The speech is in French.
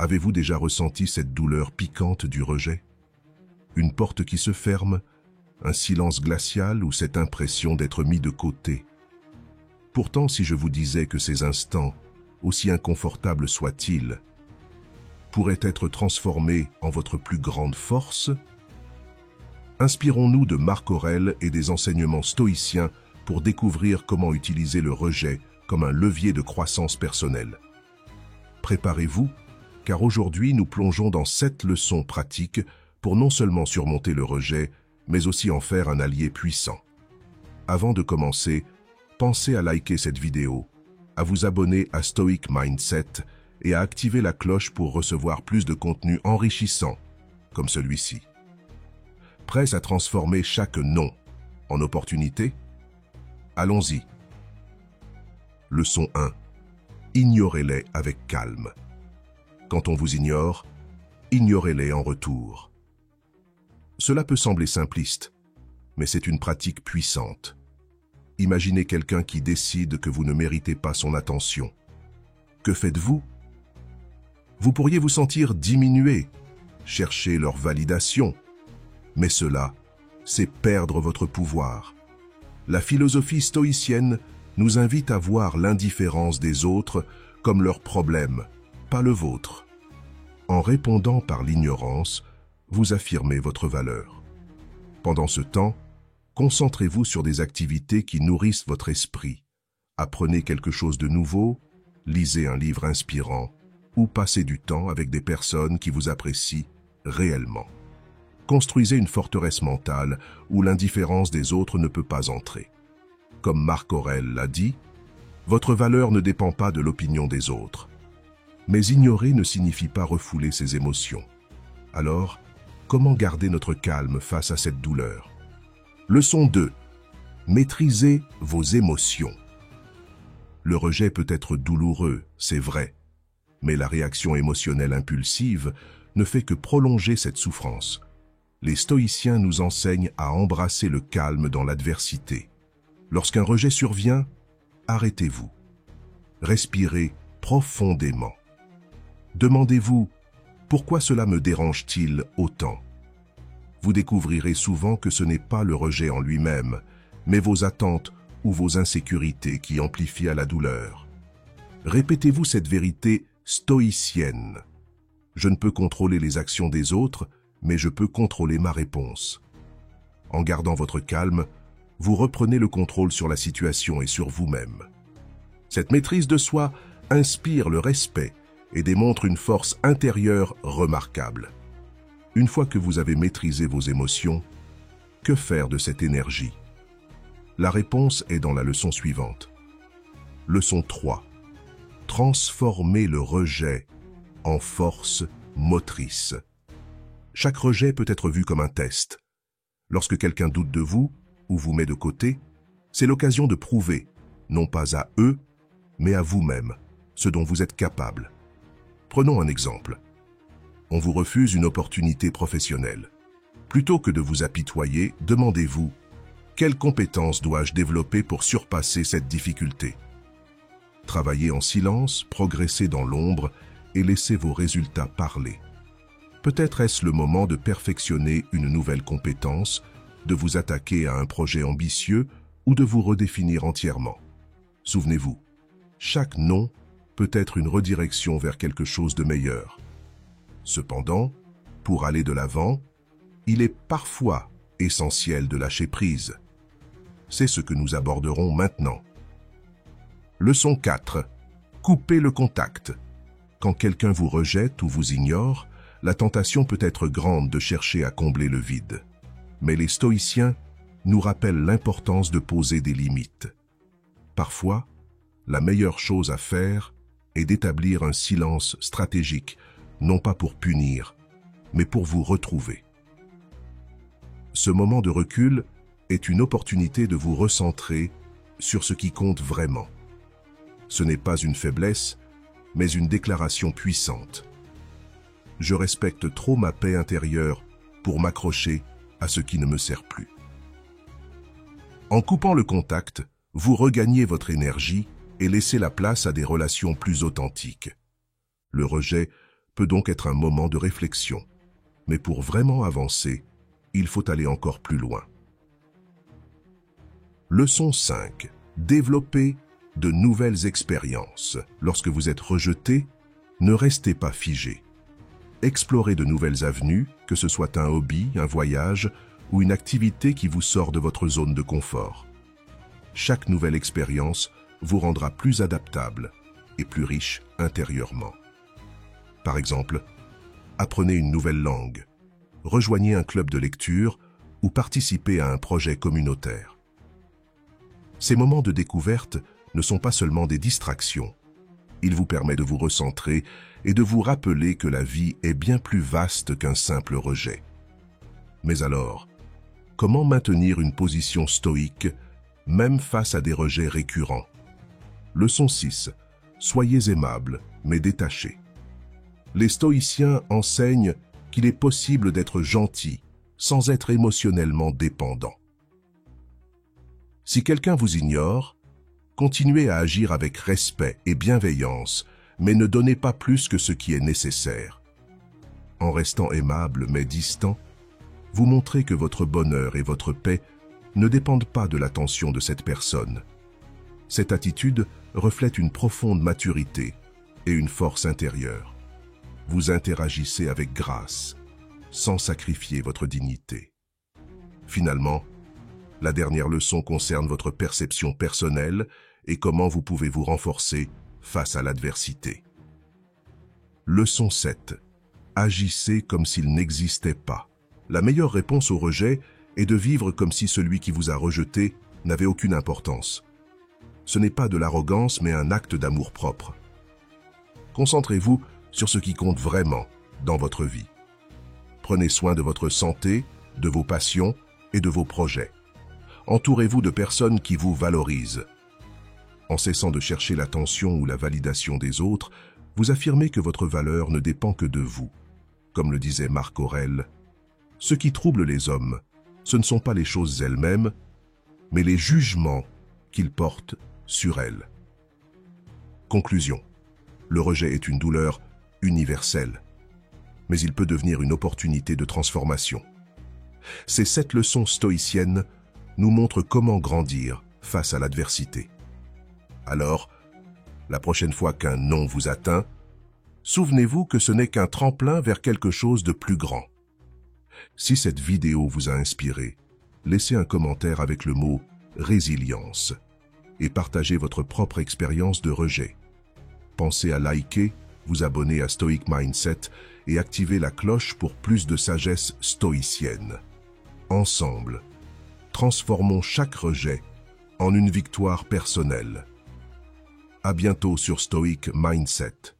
Avez-vous déjà ressenti cette douleur piquante du rejet? Une porte qui se ferme, un silence glacial ou cette impression d'être mis de côté? Pourtant, si je vous disais que ces instants, aussi inconfortables soient-ils, pourraient être transformés en votre plus grande force? Inspirons-nous de Marc Aurèle et des enseignements stoïciens pour découvrir comment utiliser le rejet comme un levier de croissance personnelle. Préparez-vous, car aujourd'hui nous plongeons dans 7 leçons pratiques pour non seulement surmonter le rejet, mais aussi en faire un allié puissant. Avant de commencer, pensez à liker cette vidéo, à vous abonner à Stoic Mindset et à activer la cloche pour recevoir plus de contenu enrichissant, comme celui-ci. Prêts à transformer chaque non en opportunité? Allons-y. Leçon 1. Ignorez-les avec calme. Quand on vous ignore, ignorez-les en retour. Cela peut sembler simpliste, mais c'est une pratique puissante. Imaginez quelqu'un qui décide que vous ne méritez pas son attention. Que faites-vous? Vous pourriez vous sentir diminué, chercher leur validation, mais cela, c'est perdre votre pouvoir. La philosophie stoïcienne nous invite à voir l'indifférence des autres comme leur problème, pas le vôtre. En répondant par l'ignorance, vous affirmez votre valeur. Pendant ce temps, concentrez-vous sur des activités qui nourrissent votre esprit. Apprenez quelque chose de nouveau, lisez un livre inspirant ou passez du temps avec des personnes qui vous apprécient réellement. Construisez une forteresse mentale où l'indifférence des autres ne peut pas entrer. Comme Marc Aurèle l'a dit, votre valeur ne dépend pas de l'opinion des autres. Mais ignorer ne signifie pas refouler ses émotions. Alors, comment garder notre calme face à cette douleur? Leçon 2. Maîtrisez vos émotions. Le rejet peut être douloureux, c'est vrai, mais la réaction émotionnelle impulsive ne fait que prolonger cette souffrance. Les stoïciens nous enseignent à embrasser le calme dans l'adversité. Lorsqu'un rejet survient, arrêtez-vous. Respirez profondément. Demandez-vous, pourquoi cela me dérange-t-il autant? Vous découvrirez souvent que ce n'est pas le rejet en lui-même, mais vos attentes ou vos insécurités qui amplifient la douleur. Répétez-vous cette vérité stoïcienne. Je ne peux contrôler les actions des autres, mais je peux contrôler ma réponse. En gardant votre calme, vous reprenez le contrôle sur la situation et sur vous-même. Cette maîtrise de soi inspire le respect et démontre une force intérieure remarquable. Une fois que vous avez maîtrisé vos émotions, que faire de cette énergie? La réponse est dans la leçon suivante. Leçon 3. Transformez le rejet en force motrice. Chaque rejet peut être vu comme un test. Lorsque quelqu'un doute de vous ou vous met de côté, c'est l'occasion de prouver, non pas à eux, mais à vous-même, ce dont vous êtes capable. Prenons un exemple. On vous refuse une opportunité professionnelle. Plutôt que de vous apitoyer, demandez-vous, quelles compétences dois-je développer pour surpasser cette difficulté? Travaillez en silence, progressez dans l'ombre et laissez vos résultats parler. Peut-être est-ce le moment de perfectionner une nouvelle compétence, de vous attaquer à un projet ambitieux ou de vous redéfinir entièrement. Souvenez-vous, chaque non peut être une redirection vers quelque chose de meilleur. Cependant, pour aller de l'avant, il est parfois essentiel de lâcher prise. C'est ce que nous aborderons maintenant. Leçon 4. Coupez le contact. Quand quelqu'un vous rejette ou vous ignore, la tentation peut être grande de chercher à combler le vide. Mais les stoïciens nous rappellent l'importance de poser des limites. Parfois, la meilleure chose à faire est d'établir un silence stratégique, non pas pour punir, mais pour vous retrouver. Ce moment de recul est une opportunité de vous recentrer sur ce qui compte vraiment. Ce n'est pas une faiblesse, mais une déclaration puissante. Je respecte trop ma paix intérieure pour m'accrocher à ce qui ne me sert plus. En coupant le contact, vous regagnez votre énergie et laissez la place à des relations plus authentiques. Le rejet peut donc être un moment de réflexion. Mais pour vraiment avancer, il faut aller encore plus loin. Leçon 5. Développer de nouvelles expériences. Lorsque vous êtes rejeté, ne restez pas figé. Explorez de nouvelles avenues, que ce soit un hobby, un voyage ou une activité qui vous sort de votre zone de confort. Chaque nouvelle expérience vous rendra plus adaptable et plus riche intérieurement. Par exemple, apprenez une nouvelle langue, rejoignez un club de lecture ou participez à un projet communautaire. Ces moments de découverte ne sont pas seulement des distractions. Ils vous permettent de vous recentrer et de vous rappeler que la vie est bien plus vaste qu'un simple rejet. Mais alors, comment maintenir une position stoïque, même face à des rejets récurrents? Leçon 6. Soyez aimable, mais détaché. Les stoïciens enseignent qu'il est possible d'être gentil sans être émotionnellement dépendant. Si quelqu'un vous ignore, continuez à agir avec respect et bienveillance, mais ne donnez pas plus que ce qui est nécessaire. En restant aimable mais distant, vous montrez que votre bonheur et votre paix ne dépendent pas de l'attention de cette personne. Cette attitude reflète une profonde maturité et une force intérieure. Vous interagissez avec grâce, sans sacrifier votre dignité. Finalement, la dernière leçon concerne votre perception personnelle et comment vous pouvez vous renforcer face à l'adversité. Leçon 7. Agissez comme s'il n'existait pas. La meilleure réponse au rejet est de vivre comme si celui qui vous a rejeté n'avait aucune importance. Ce n'est pas de l'arrogance, mais un acte d'amour-propre. Concentrez-vous sur ce qui compte vraiment dans votre vie. Prenez soin de votre santé, de vos passions et de vos projets. Entourez-vous de personnes qui vous valorisent. En cessant de chercher l'attention ou la validation des autres, vous affirmez que votre valeur ne dépend que de vous. Comme le disait Marc Aurèle, « Ce qui trouble les hommes, ce ne sont pas les choses elles-mêmes, mais les jugements qu'ils portent sur elles. » Conclusion. Le rejet est une douleur universelle, mais il peut devenir une opportunité de transformation. Ces 7 leçons stoïciennes nous montrent comment grandir face à l'adversité. Alors, la prochaine fois qu'un non vous atteint, souvenez-vous que ce n'est qu'un tremplin vers quelque chose de plus grand. Si cette vidéo vous a inspiré, laissez un commentaire avec le mot « résilience » et partagez votre propre expérience de rejet. Pensez à liker, vous abonner à Stoic Mindset et activer la cloche pour plus de sagesse stoïcienne. Ensemble, transformons chaque rejet en une victoire personnelle. À bientôt sur Stoic Mindset.